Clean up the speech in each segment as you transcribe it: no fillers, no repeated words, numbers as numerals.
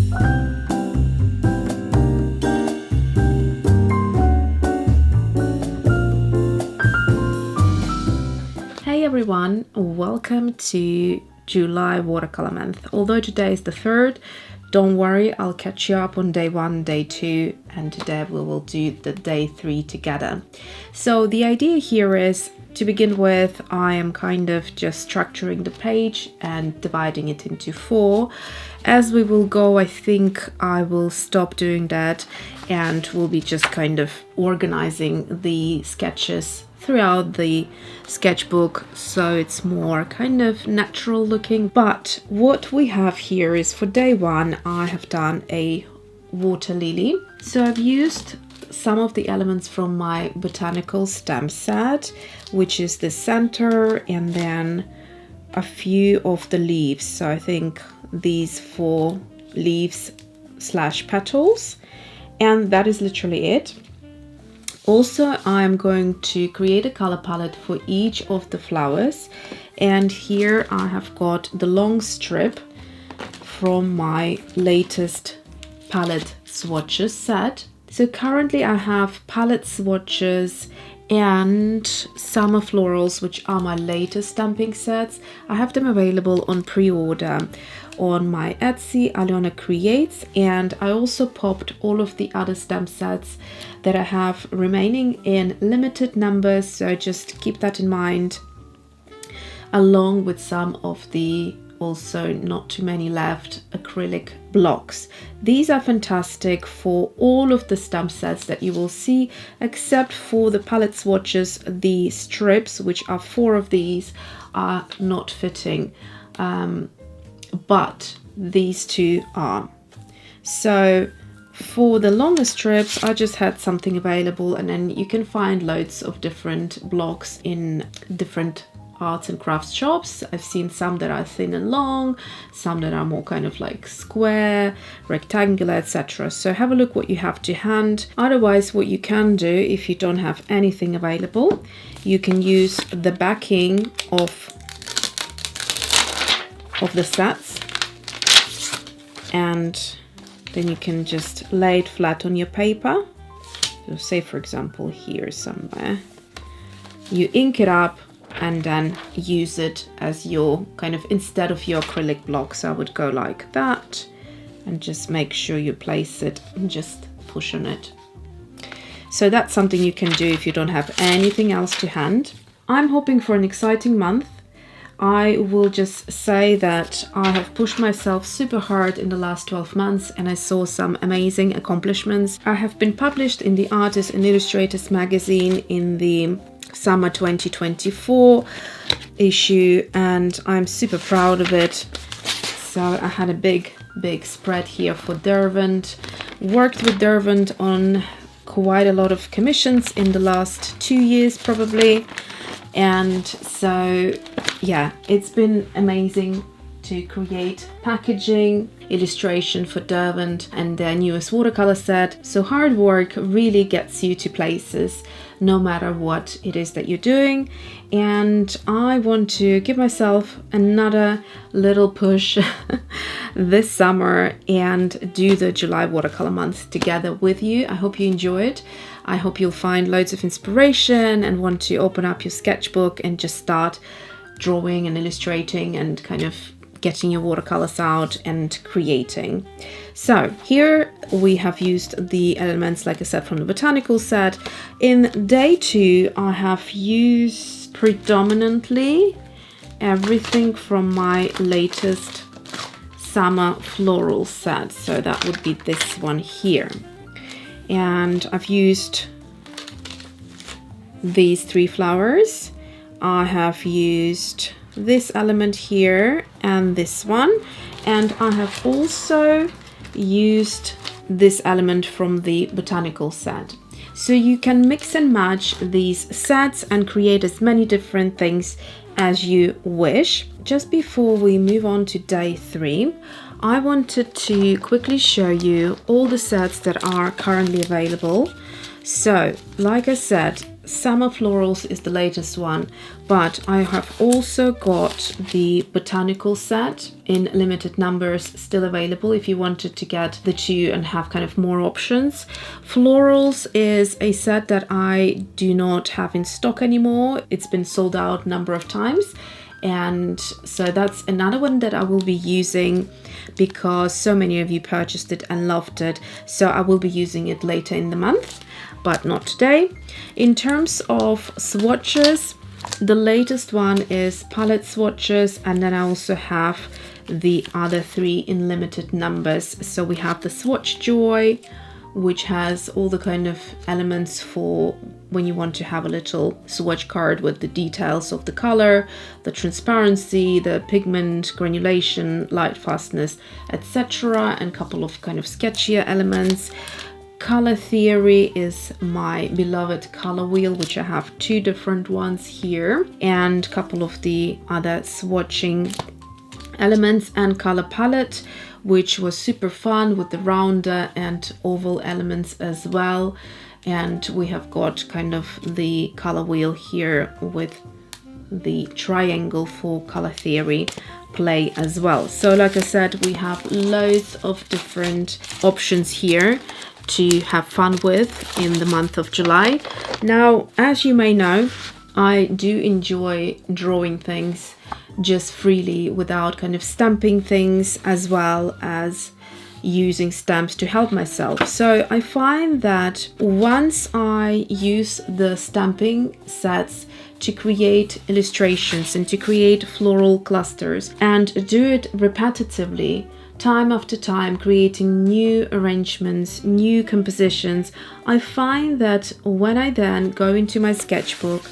Hey everyone, welcome to July watercolor month. Although today is the 3rd, don't worry, I'll catch you up on day 1, day 2, and today we will do the day 3 together. So the idea here is, to begin with, I am kind of just structuring the page and dividing it into 4. As we will go, I think I will stop doing that and we'll be just kind of organizing the sketches throughout the sketchbook, so it's more kind of natural looking. But what we have here is, for day 1 I have done a water lily. So I've used some of the elements from my botanical stamp set, which is the center, and then a few of the leaves. So I think these 4 leaves / petals, and that is literally it. Also, I'm going to create a color palette for each of the flowers, and here I have got the long strip from my latest palette swatches set. So currently I have palette swatches and summer florals, which are my latest stamping sets. I have them available on pre-order on my Etsy, Alyona Creates, and I also popped all of the other stamp sets that I have remaining in limited numbers, so just keep that in mind, along with some of the also not too many left acrylic blocks. These are fantastic for all of the stamp sets that you will see, except for the palette swatches. The strips, which are 4 of these, are not fitting, but these 2 are. So for the longer strips, I just had something available, and then you can find loads of different blocks in different arts and crafts shops. I've seen some that are thin and long, some that are more kind of like square, rectangular, etc. So have a look what you have to hand. Otherwise, what you can do, if you don't have anything available, you can use the backing of the sets, and then you can just lay it flat on your paper. So say for example here somewhere, you ink it up and then use it as your kind of, instead of your acrylic blocks, I would go like that and just make sure you place it and just push on it. So that's something you can do if you don't have anything else to hand. I'm hoping for an exciting month. I will just say that I have pushed myself super hard in the last 12 months and I saw some amazing accomplishments. I have been published in the Artists and Illustrators magazine in the summer 2024 issue, and I'm super proud of it. So I had a big spread here for Derwent. Worked with Derwent on quite a lot of commissions in the last 2 years probably, and so yeah, it's been amazing to create packaging, illustration for Derwent and their newest watercolor set. So hard work really gets you to places, no matter what it is that you're doing. And I want to give myself another little push this summer and do the July watercolor month together with you. I hope you enjoy it. I hope you'll find loads of inspiration and want to open up your sketchbook and just start drawing and illustrating and kind of getting your watercolors out and creating. So here we have used the elements, like I said, from the botanical set. In day 2, I have used predominantly everything from my latest summer floral set. So that would be this one here. And I've used these 3 flowers. I have used this element here and this one, and I have also used this element from the botanical set. So you can mix and match these sets and create as many different things as you wish. Just before we move on to day 3, I wanted to quickly show you all the sets that are currently available. So like I said, Summer Florals is the latest one, but I have also got the Botanical set in limited numbers still available if you wanted to get the two and have kind of more options. Florals is a set that I do not have in stock anymore. It's been sold out a number of times. And so that's another one that I will be using because so many of you purchased it and loved it. So I will be using it later in the month, but not today. In terms of swatches, the latest one is palette swatches, and then I also have the other three in limited numbers. So we have the Swatch Joy, which has all the kind of elements for when you want to have a little swatch card with the details of the color, the transparency, the pigment, granulation, light fastness, etc., and a couple of kind of sketchier elements. Color Theory is my beloved color wheel, which I have two different ones here, and a couple of the other swatching elements, and Color Palette, which was super fun with the rounder and oval elements as well. And we have got kind of the color wheel here with the triangle for Color Theory play as well. So like I said, we have loads of different options here to have fun with in the month of July. Now, as you may know, I do enjoy drawing things just freely without kind of stamping things, as well as using stamps to help myself. So I find that once I use the stamping sets to create illustrations and to create floral clusters and do it repetitively, time after time, creating new arrangements, new compositions, I find that when I then go into my sketchbook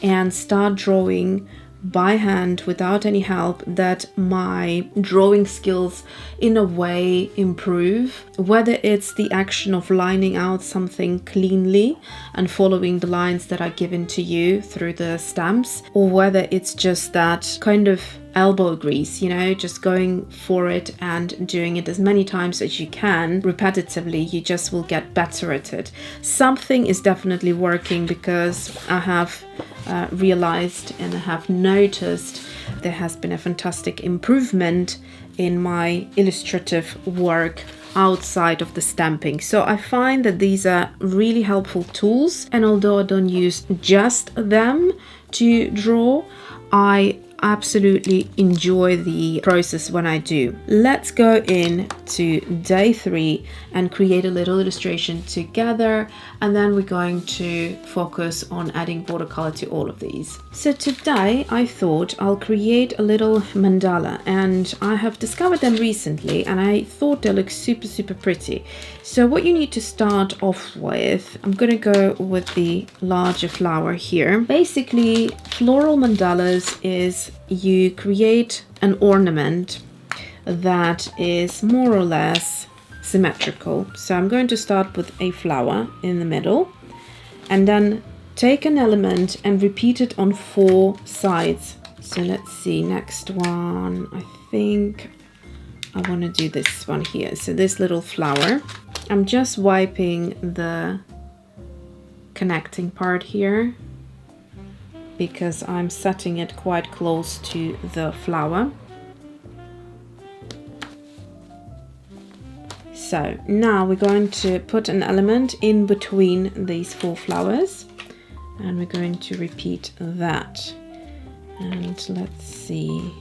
and start drawing by hand without any help, that my drawing skills in a way improve, whether it's the action of lining out something cleanly and following the lines that are given to you through the stamps, or whether it's just that kind of elbow grease, you know, just going for it and doing it as many times as you can repetitively. You just will get better at it. Something is definitely working, because I have realized and I have noticed there has been a fantastic improvement in my illustrative work outside of the stamping. So I find that these are really helpful tools, and although I don't use just them to draw, I absolutely enjoy the process when I do. Let's go in to day 3 and create a little illustration together, and then we're going to focus on adding watercolor to all of these. So today I thought I'll create a little mandala, and I have discovered them recently and I thought they look super pretty. So what you need to start off with, I'm gonna go with the larger flower here. Basically, floral mandalas is you create an ornament that is more or less symmetrical. So I'm going to start with a flower in the middle, and then take an element and repeat it on 4 sides. So let's see, next one, I think I want to do this one here. So this little flower, I'm just wiping the connecting part here because I'm setting it quite close to the flower. So now we're going to put an element in between these 4 flowers, and we're going to repeat that. And let's see.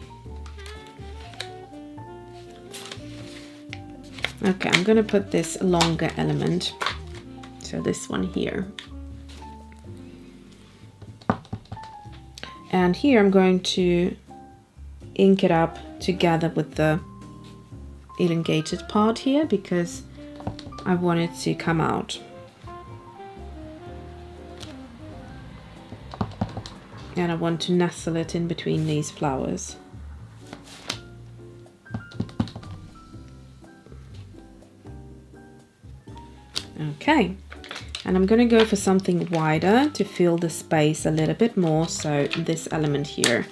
Okay, I'm going to put this longer element, so this one here. And here I'm going to ink it up together with the elongated part here because I want it to come out. And I want to nestle it in between these flowers. Okay, and I'm going to go for something wider to fill the space a little bit more, so this element here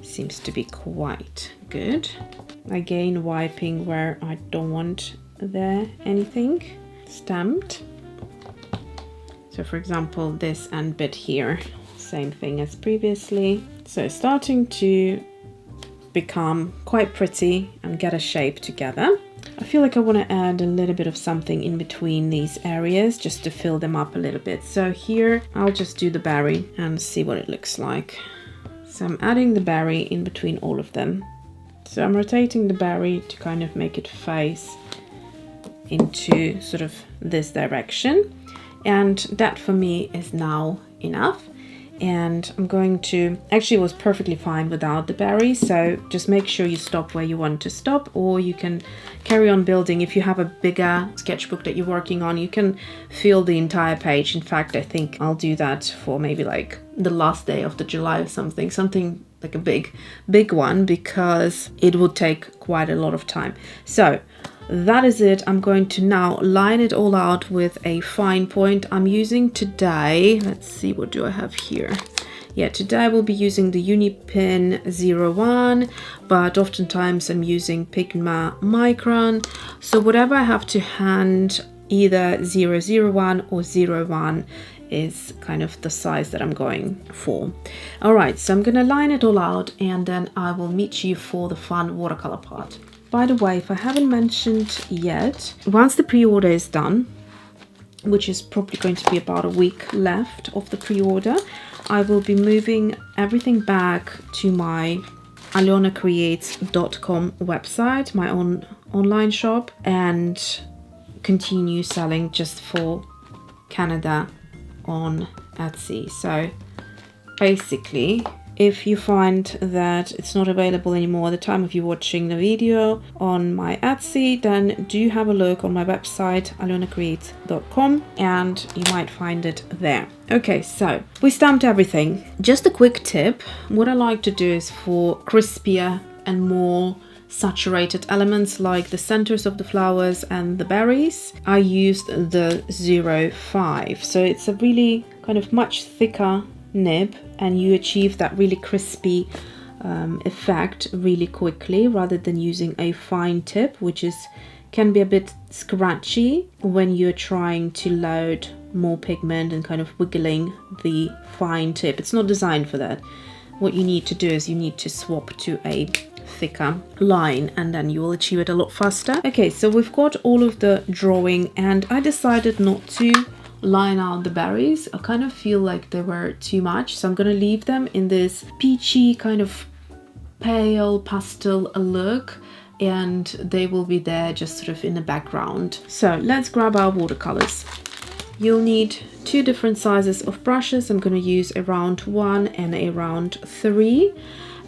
seems to be quite good. Again, wiping where I don't want there anything stamped. So for example, this end bit here, same thing as previously. So starting to become quite pretty and get a shape together. I feel like I want to add a little bit of something in between these areas just to fill them up a little bit. So here I'll just do the berry and see what it looks like. So I'm adding the berry in between all of them. So I'm rotating the berry to kind of make it face into sort of this direction. And that for me is now enough. And I'm going to, actually it was perfectly fine without the berry, so just make sure you stop where you want to stop, or you can carry on building. If you have a bigger sketchbook that you're working on, you can fill the entire page. In fact, I think I'll do that for maybe like the last day of the July or something like a big one, because it would take quite a lot of time. So that is it. I'm going to now line it all out with a fine point. I'm using today, let's see, what do I have here? Yeah, today I will be using the Unipin 01, but oftentimes I'm using Pigma Micron. So whatever I have to hand, either 001 or 01 is kind of the size that I'm going for. All right, so I'm gonna line it all out and then I will meet you for the fun watercolor part. By the way, if I haven't mentioned yet, once the pre-order is done, which is probably going to be about a week left of the pre-order, I will be moving everything back to my alyonacreates.com website, my own online shop, and continue selling just for Canada on Etsy. So basically, if you find that it's not available anymore at the time of you watching the video on my Etsy, then do have a look on my website, alyonacreates.com, and you might find it there. Okay, so we stamped everything. Just a quick tip. What I like to do is for crispier and more saturated elements like the centers of the flowers and the berries, I used the 05. So it's a really kind of much thicker nib, and you achieve that really crispy effect really quickly, rather than using a fine tip, which can be a bit scratchy when you're trying to load more pigment and kind of wiggling the fine tip. It's not designed for that. What you need to do is you need to swap to a thicker line, and then you will achieve it a lot faster. Okay, so we've got all of the drawing, and I decided not to line out the berries. I kind of feel like they were too much, so I'm gonna leave them in this peachy kind of pale pastel look, and they will be there just sort of in the background. So let's grab our watercolors. You'll need 2 different sizes of brushes. I'm going to use a round 1 and a round 3.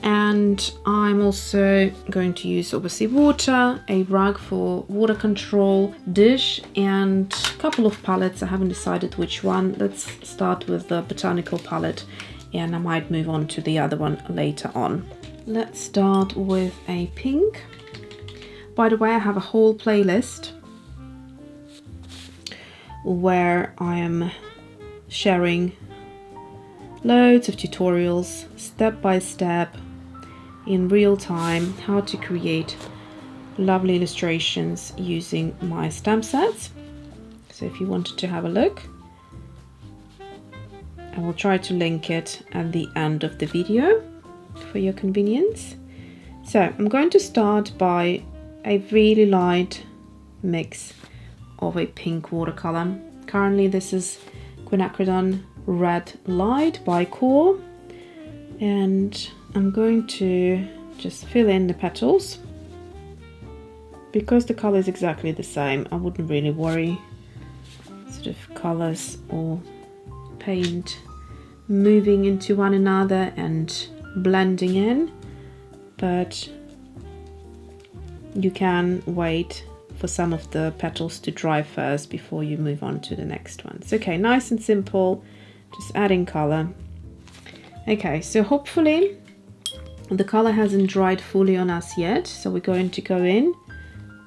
And I'm also going to use obviously water, a rag for water control, dish, and a couple of palettes. I haven't decided which one. Let's start with the Botanical palette, and I might move on to the other one later on. Let's start with a pink. By the way, I have a whole playlist where I am sharing loads of tutorials, step by step, in real time, how to create lovely illustrations using my stamp sets. So if you wanted to have a look, I will try to link it at the end of the video for your convenience. So I'm going to start by a really light mix of a pink watercolor. Currently this is Quinacridone Red Light by Core, and I'm going to just fill in the petals. Because the color is exactly the same, I wouldn't really worry sort of colors or paint moving into one another and blending in, but you can wait for some of the petals to dry first before you move on to the next ones. Okay, nice and simple, just adding color. Okay, so hopefully the color hasn't dried fully on us yet, so we're going to go in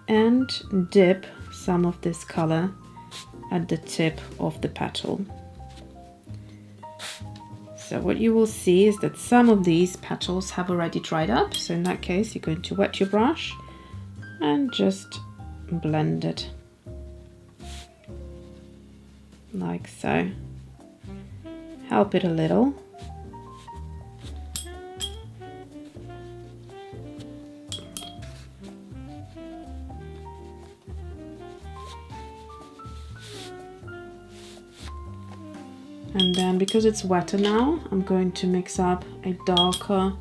and dip some of this color at the tip of the petal. So what you will see is that some of these petals have already dried up, so in that case you're going to wet your brush and just blend it. like so. Help it a little. And then, because it's wetter now, I'm going to mix up a darker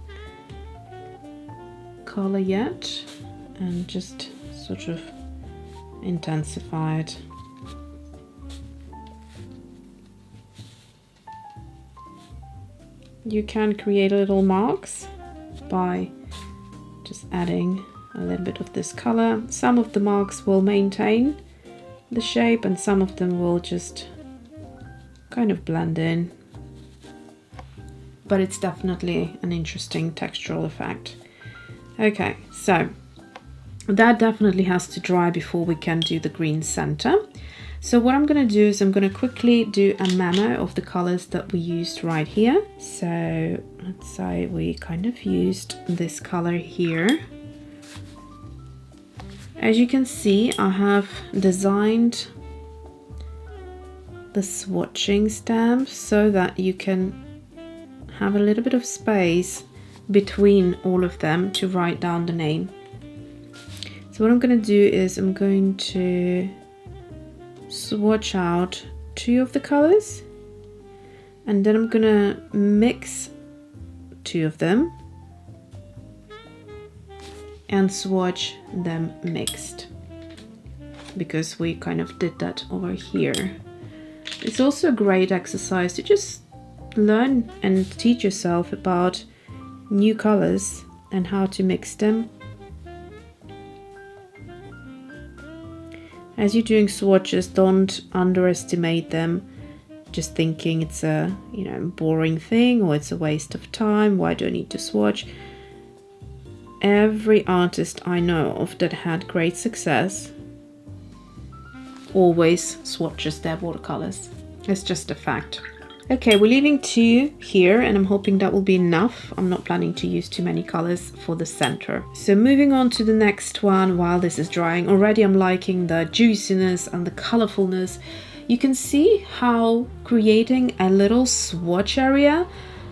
color yet and just sort of intensify it. You can create little marks by just adding a little bit of this color. Some of the marks will maintain the shape and some of them will just kind of blend in, but it's definitely an interesting textural effect. Okay, so that definitely has to dry before we can do the green center. So what I'm going to do is I'm going to quickly do a memo of the colors that we used right here. So let's say we kind of used this color here. As you can see, I have designed the swatching stamp so that you can have a little bit of space between all of them to write down the name. So what I'm going to do is I'm going to swatch out 2 of the colors and then I'm going to mix 2 of them and swatch them mixed, because we kind of did that over here. It's also a great exercise to just learn and teach yourself about new colors and how to mix them. As you're doing swatches, don't underestimate them, just thinking it's a boring thing or it's a waste of time. Why do I need to swatch? Every artist I know of that had great success always swatches their watercolors. It's just a fact. Okay, we're leaving 2 here and I'm hoping that will be enough. I'm not planning to use too many colors for the center. So moving on to the next one while this is drying. Already I'm liking the juiciness and the colorfulness. You can see how creating a little swatch area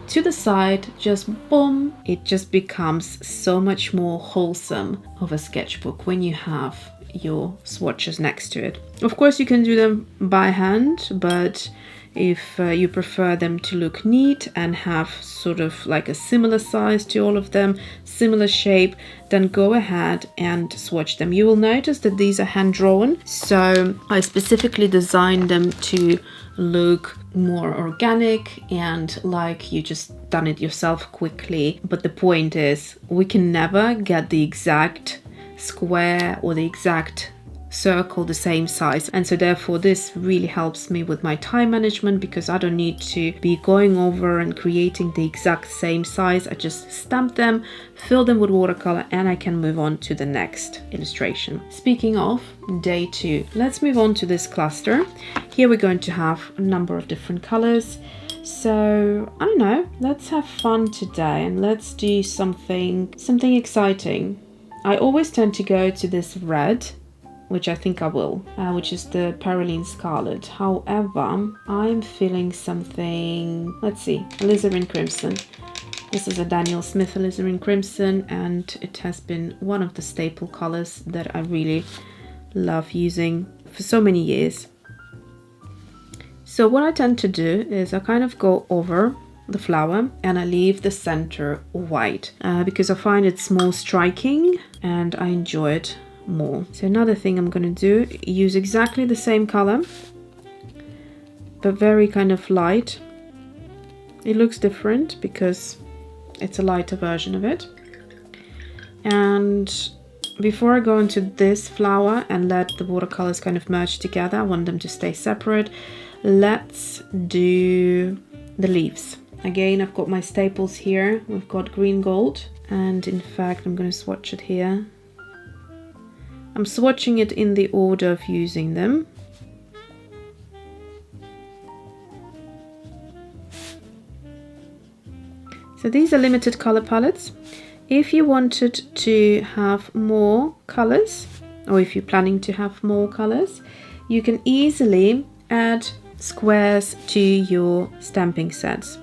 to the side, just boom, it just becomes so much more wholesome of a sketchbook when you have your swatches next to it. Of course you can do them by hand, but if you prefer them to look neat and have sort of like a similar size to all of them, similar shape, then go ahead and swatch them. You will notice that these are hand drawn, so I specifically designed them to look more organic and like you just done it yourself quickly. But the point is, we can never get the exact square or the exact circle the same size, and so therefore this really helps me with my time management, because I don't need to be going over and creating the exact same size. I just stamp them, fill them with watercolor, and I can move on to the next illustration. Speaking of day 2, let's move on to this cluster. Here we're going to have a number of different colors. So I don't know, let's have fun today and let's do something exciting. I always tend to go to this red, which I think I will, which is the Perylene Scarlet. However, I'm feeling something, let's see, alizarin crimson. This is a Daniel Smith alizarin crimson, and it has been one of the staple colors that I really love using for so many years. So what I tend to do is I kind of go over the flower and I leave the center white because I find it's more striking and I enjoy it more. So another thing I'm going to do, use exactly the same color but very kind of light. It looks different because it's a lighter version of it. And before I go into this flower and let the watercolors kind of merge together, I want them to stay separate. Let's do the leaves. Again, I've got my staples here. We've got green gold, and in fact I'm going to swatch it here. I'm swatching it in the order of using them. So these are limited color palettes. If you wanted to have more colors, or if you're planning to have more colors, you can easily add squares to your stamping sets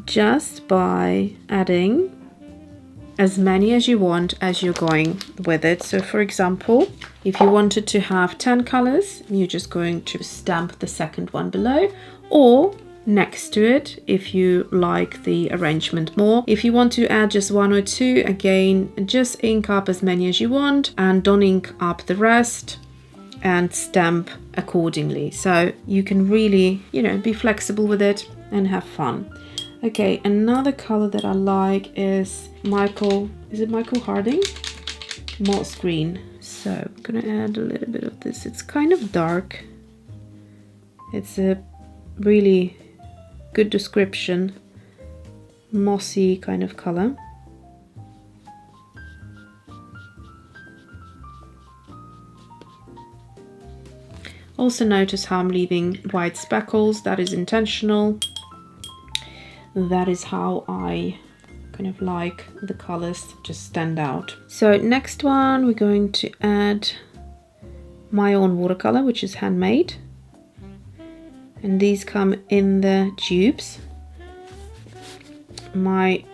just by adding as many as you want as you're going with it. So for example, if you wanted to have 10 colors, you're just going to stamp the second one below or next to it if you like the arrangement more. If you want to add just 1 or 2, again, just ink up as many as you want and don't ink up the rest and stamp accordingly. So you can really, you know, be flexible with it and have fun. Okay, another color that I like is Michael Harding? Moss green. So I'm gonna add a little bit of this. It's kind of dark. It's a really good description. Mossy kind of color. Also notice how I'm leaving white speckles. That is intentional. That is how I kind of like the colors to just stand out. So next one, we're going to add my own watercolor, which is handmade. And these come in the tubes. My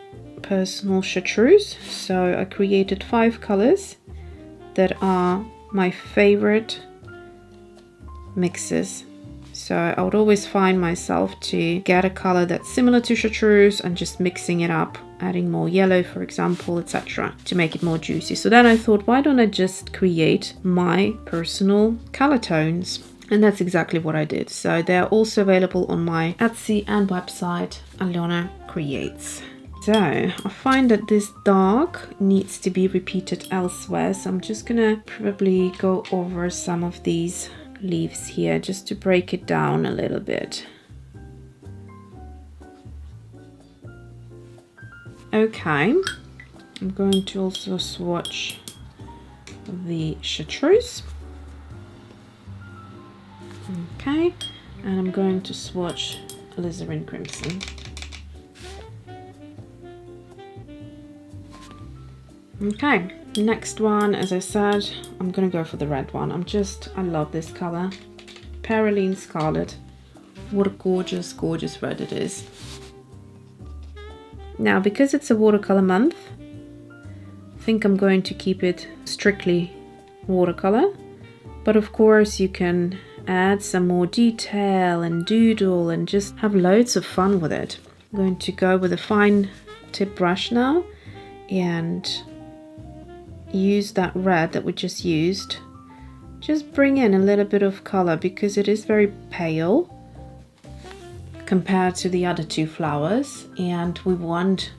personal chartreuse. So I created 5 colors that are my favorite mixes. So I would always find myself to get a color that's similar to chartreuse and just mixing it up, adding more yellow, for example, etc., to make it more juicy. So then I thought, why don't I just create my personal color tones? And that's exactly what I did. So they're also available on my Etsy and website, Alyona Creates. So I find that this dark needs to be repeated elsewhere. So I'm just gonna probably go over some of these leaves here just to break it down a little bit. Okay, I'm going to also swatch the chartreuse. Okay, and I'm going to swatch alizarin crimson. Okay, next one, as I said, I'm gonna go for the red one. I love this color. Perylene Scarlet. What a gorgeous, gorgeous red it is. Now, because it's a watercolor month, I think I'm going to keep it strictly watercolor. But of course, you can add some more detail and doodle and just have loads of fun with it. I'm going to go with a fine tip brush now and use that red that we just used. Just bring in a little bit of color because it is very pale compared to the other 2 flowers, and we want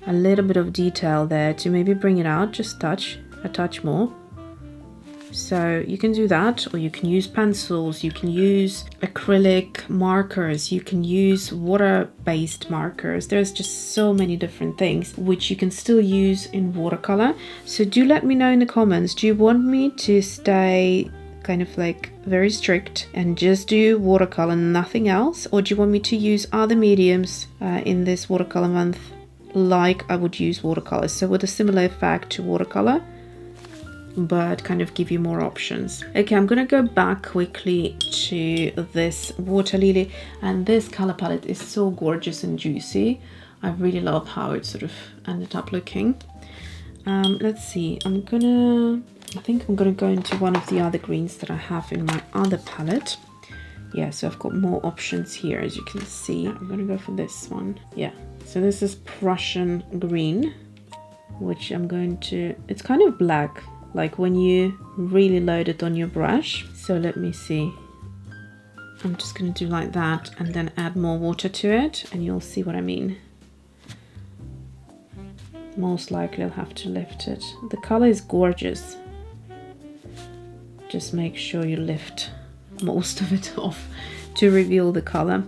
a little bit of detail there to maybe bring it out just a touch more. So you can do that, or you can use pencils, you can use acrylic markers, you can use water-based markers. There's just so many different things which you can still use in watercolor. So do let me know in the comments, do you want me to stay kind of like very strict and just do watercolor, nothing else? Or do you want me to use other mediums in this watercolor month like I would use watercolor? So with a similar effect to watercolor, but kind of give you more options. Okay, I'm gonna go back quickly to this water lily, and this color palette is so gorgeous and juicy. I really love how it sort of ended up looking. Let's see, I think I'm gonna go into one of the other greens that I have in my other palette. Yeah, so I've got more options here, as you can see. I'm gonna go for this one. Yeah, so this is Prussian green, which I'm going to, it's kind of black, like when you really load it on your brush. So let me see. I'm just going to do like that and then add more water to it, and you'll see what I mean. Most likely I'll have to lift it. The color is gorgeous. Just make sure you lift most of it off to reveal the color.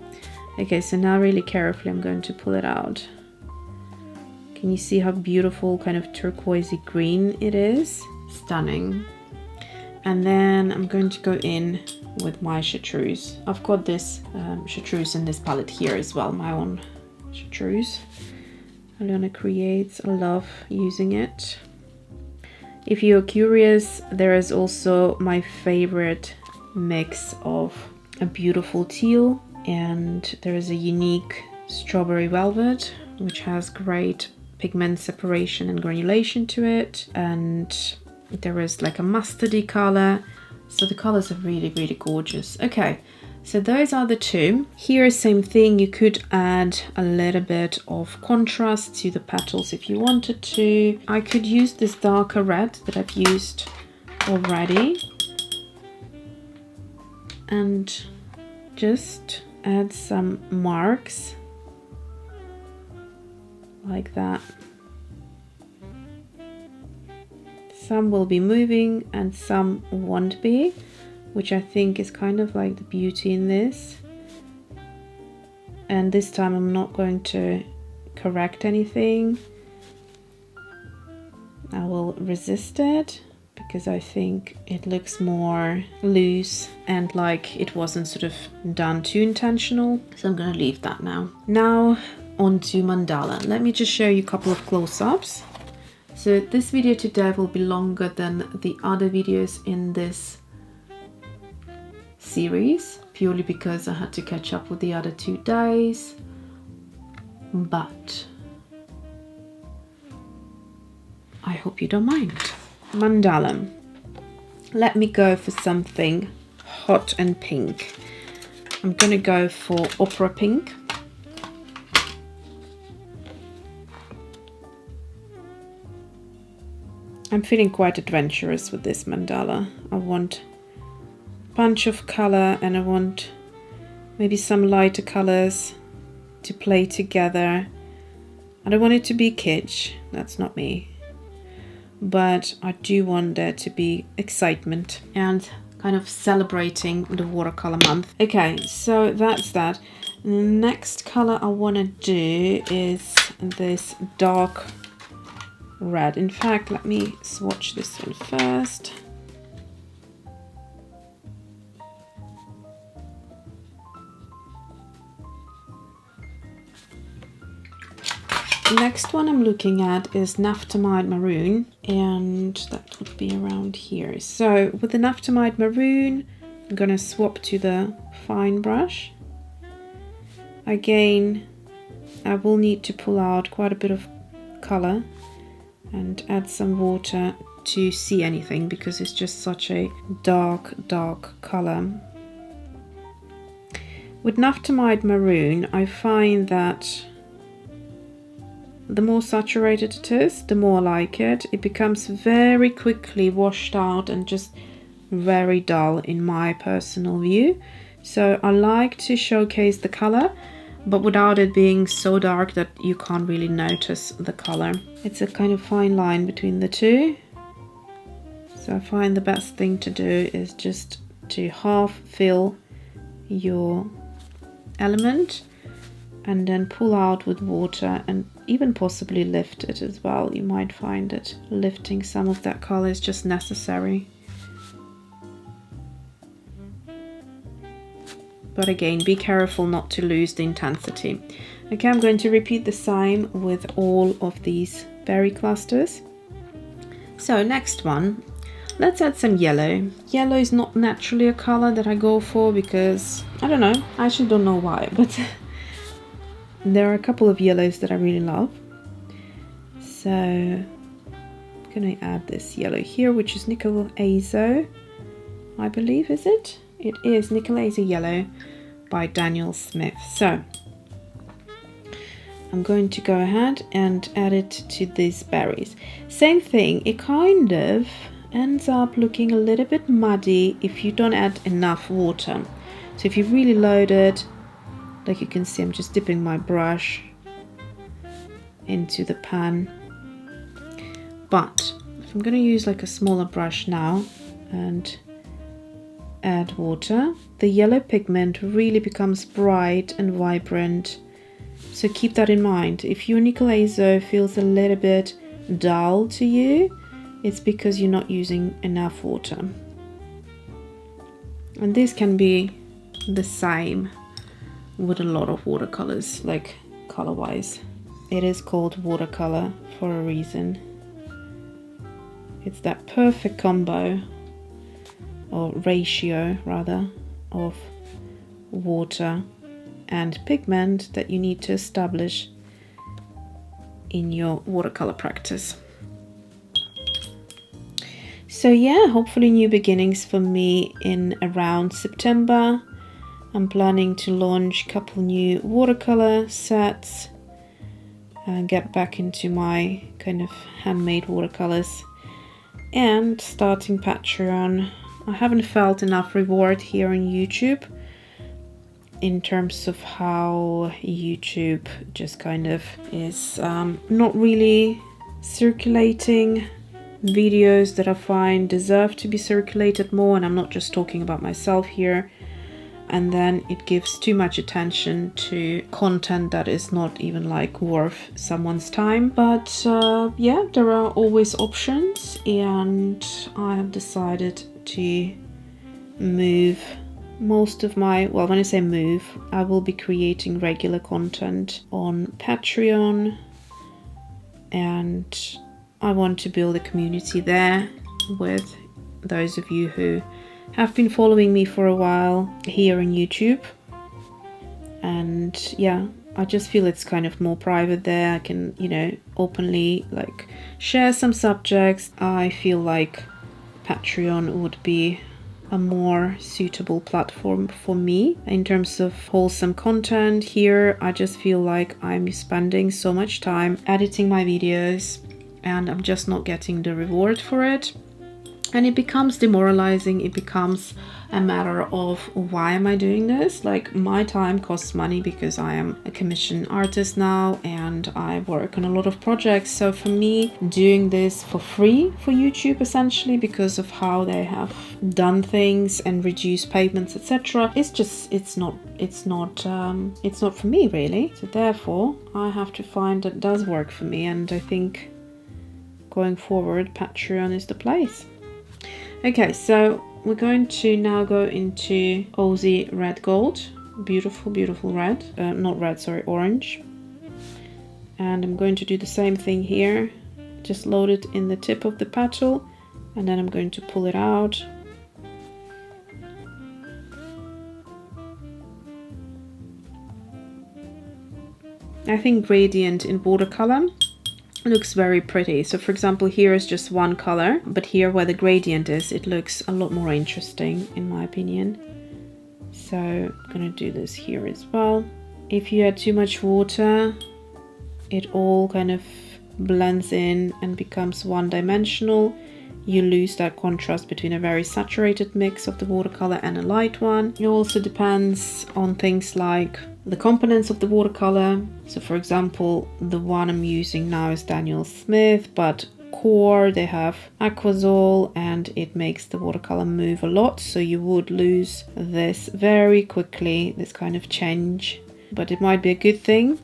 Okay, so now really carefully I'm going to pull it out. Can you see how beautiful kind of turquoisey green it is? Stunning. And then I'm going to go in with my chartreuse. I've got this chartreuse in this palette here as well, my own chartreuse. Alyona Creates, I love using it. If you're curious, there is also my favorite mix of a beautiful teal, and there is a unique strawberry velvet which has great pigment separation and granulation to it, and there is like a mustardy color. So the colors are really, really gorgeous. Okay, so those are the two. Here, same thing, you could add a little bit of contrast to the petals if you wanted to. I could use this darker red that I've used already and just add some marks like that. Some will be moving and some won't be, which I think is kind of like the beauty in this. And this time I'm not going to correct anything. I will resist it because I think it looks more loose and like it wasn't sort of done too intentional. So I'm going to leave that now. Now on to mandala. Let me just show you a couple of close-ups. So this video today will be longer than the other videos in this series, purely because I had to catch up with the other 2 days. But I hope you don't mind. Mandala. Let me go for something hot and pink. I'm gonna go for opera pink. I'm feeling quite adventurous with this mandala. I want a bunch of color and I want maybe some lighter colors to play together. I don't want it to be kitsch, that's not me. But I do want there to be excitement and kind of celebrating the watercolor month. Okay, so that's that. Next color I want to do is this dark red. In fact, let me swatch this one first. Next one I'm looking at is Naphthalmide Maroon, and that would be around here. So with the Naphthalmide Maroon, I'm gonna swap to the fine brush. Again, I will need to pull out quite a bit of color and add some water to see anything because it's just such a dark color. With Naphthalmide Maroon, I find that the more saturated it is, the more I like it. It becomes very quickly washed out and just very dull in my personal view. So I like to showcase the color, but without it being so dark that you can't really notice the color. It's a kind of fine line between the two. So I find the best thing to do is just to half fill your element and then pull out with water and even possibly lift it as well. You might find that lifting some of that color is just necessary. But again, be careful not to lose the intensity. Okay, I'm going to repeat the same with all of these berry clusters. So next one, let's add some yellow. Yellow is not naturally a color that I go for because, I don't know, I actually don't know why, but there are a couple of yellows that I really love. So I'm gonna add this yellow here, which is Nickel Azo, I believe, is it? It is Nickel Azo Yellow by Daniel Smith. So I'm going to go ahead and add it to these berries. Same thing, it kind of ends up looking a little bit muddy if you don't add enough water. So if you really load it, like you can see, I'm just dipping my brush into the pan. But if I'm going to use like a smaller brush now and add water, the yellow pigment really becomes bright and vibrant. So keep that in mind. If your Nickel Azo feels a little bit dull to you, it's because you're not using enough water. And this can be the same with a lot of watercolors, like color wise. It is called watercolor for a reason. It's that perfect combo, or ratio rather, of water and pigment that you need to establish in your watercolor practice. So yeah, hopefully new beginnings for me in around September. I'm planning to launch a couple new watercolor sets and get back into my kind of handmade watercolors, and starting Patreon. I haven't felt enough reward here on YouTube in terms of how YouTube just kind of is not really circulating videos that I find deserve to be circulated more, and I'm not just talking about myself here. And then it gives too much attention to content that is not even like worth someone's time. But yeah, there are always options, and I have decided to move most of my, well, when I say move, I will be creating regular content on Patreon, and I want to build a community there with those of you who have been following me for a while here on YouTube. And yeah, I just feel it's kind of more private there. I can, you know, openly like share some subjects. I feel like Patreon would be a more suitable platform for me in terms of wholesome content. Here I just feel like I'm spending so much time editing my videos and I'm just not getting the reward for it. And it becomes demoralizing. It becomes a matter of, why am I doing this? Like, my time costs money because I am a commissioned artist now and I work on a lot of projects. So for me, doing this for free for YouTube, essentially, because of how they have done things and reduced payments, etc., it's not for me, really. So therefore, I have to find that does work for me, and I think going forward, Patreon is the place. Okay, so we're going to now go into Aussie Red Gold. Beautiful, beautiful red. Not red, sorry, orange. And I'm going to do the same thing here. Just load it in the tip of the petal, and then I'm going to pull it out. I think gradient in watercolor looks very pretty. So for example, here is just one color, but here where the gradient is, it looks a lot more interesting in my opinion. So I'm gonna do this here as well. If you add too much water, it all kind of blends in and becomes one-dimensional. You lose that contrast between a very saturated mix of the watercolor and a light one. It also depends on things like the components of the watercolor. So for example, the one I'm using now is Daniel Smith, but Core, they have Aquazole, and it makes the watercolor move a lot. So you would lose this very quickly, this kind of change, but it might be a good thing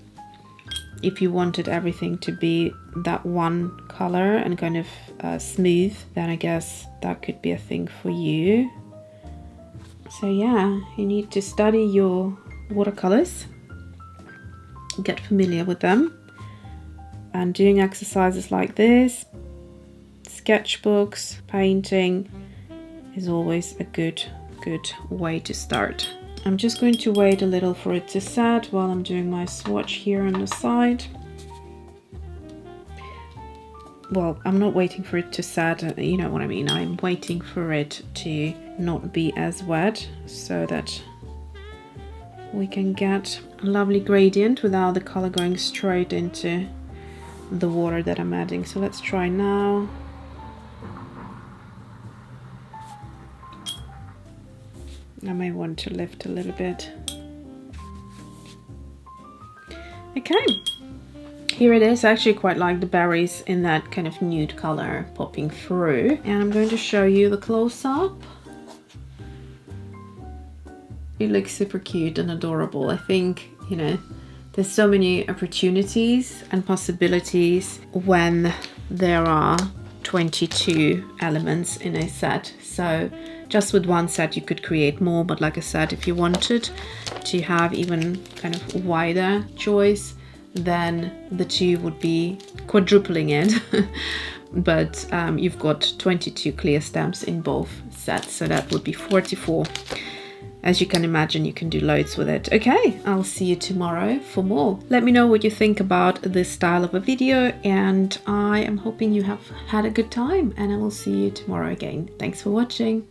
if you wanted everything to be that one color and kind of smooth. Then I guess that could be a thing for you. So yeah, you need to study your watercolors, get familiar with them, and doing exercises like this, sketchbooks, painting is always a good way to start. I'm just going to wait a little for it to set while I'm doing my swatch here on the side. Well, I'm not waiting for it to set, you know what I mean. I'm waiting for it to not be as wet so that we can get a lovely gradient without the color going straight into the water that I'm adding. So let's try now. I may want to lift a little bit. Okay, here it is. I actually quite like the berries in that kind of nude color popping through. And I'm going to show you the close-up. It looks super cute and adorable. I think, you know, there's so many opportunities and possibilities when there are 22 elements in a set. So just with one set you could create more, but like I said, if you wanted to have even kind of wider choice, then the two would be quadrupling it. But you've got 22 clear stamps in both sets, so that would be 44. as you can imagine, you can do loads with it. Okay, I'll see you tomorrow for more. Let me know what you think about this style of a video, and I am hoping you have had a good time, and I will see you tomorrow again. Thanks for watching.